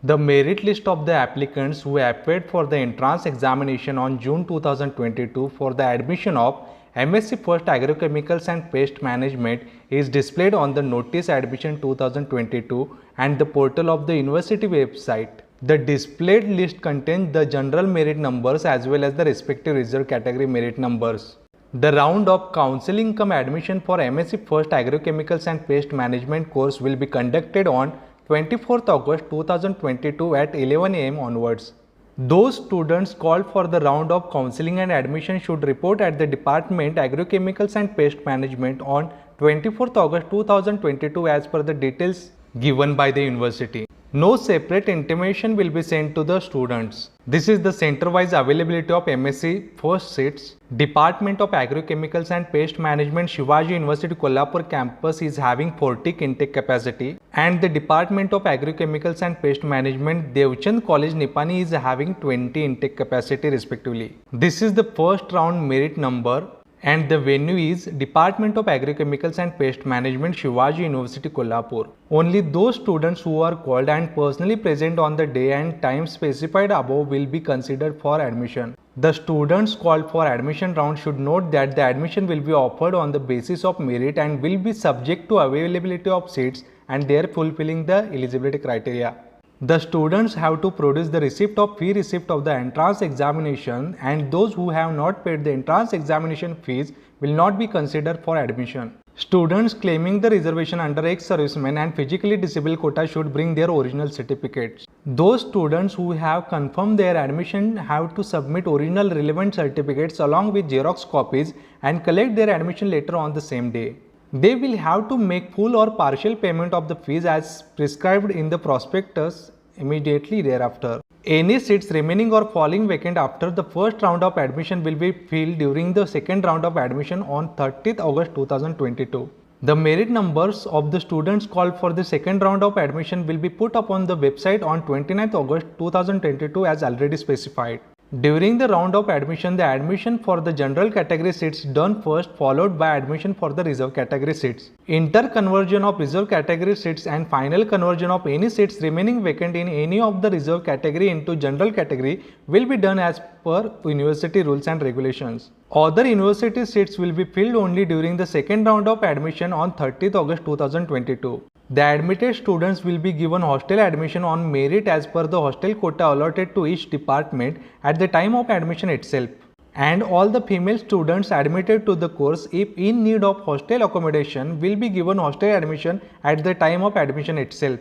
The merit list of the applicants who appeared for the entrance examination on June 2022 for the admission of MSc First Agrochemicals and Pest Management is displayed on the Notice Admission 2022 and the portal of the university website. The displayed list contains the general merit numbers as well as the respective reserve category merit numbers. The round of counseling cum admission for MSc First Agrochemicals and Pest Management course will be conducted on 24th August 2022 at 11 am onwards. Those students called for the round of counseling and admission should report at the Department Agrochemicals and Pest Management on 24th August 2022 as per the details given by the university. No separate intimation will be sent to the students. This is the center-wise availability of MSc first seats. Department of Agrochemicals and Pest Management Shivaji University Kolhapur campus is having 40 intake capacity, and the Department of Agrochemicals and Pest Management Devchand College Nipani is having 20 intake capacity respectively. This is the first round merit number, and the venue is Department of Agrochemicals and Pest Management Shivaji University Kolhapur. Only those students who are called and personally present on the day and time specified above will be considered for admission. The students called for admission round should note that the admission will be offered on the basis of merit and will be subject to availability of seats and their fulfilling the eligibility criteria. The students have to produce the receipt of the entrance examination, and those who have not paid the entrance examination fees will not be considered for admission. Students claiming the reservation under ex-servicemen and physically disabled quota should bring their original certificates. Those students who have confirmed their admission have to submit original relevant certificates along with Xerox copies and collect their admission letter on the same day. They will have to make full or partial payment of the fees as prescribed in the prospectus immediately thereafter. Any seats remaining or falling vacant after the first round of admission will be filled during the second round of admission on 30th August 2022. The merit numbers of the students called for the second round of admission will be put up on the website on 29th August 2022 as already specified. During the round of admission, the admission for the general category seats done first, followed by admission for the reserve category seats. Inter-conversion of reserve category seats and final conversion of any seats remaining vacant in any of the reserve category into general category will be done as per university rules and regulations. Other university seats will be filled only during the second round of admission on 30th August 2022. The admitted students will be given hostel admission on merit as per the hostel quota allotted to each department at the time of admission itself. And all the female students admitted to the course, if in need of hostel accommodation, will be given hostel admission at the time of admission itself.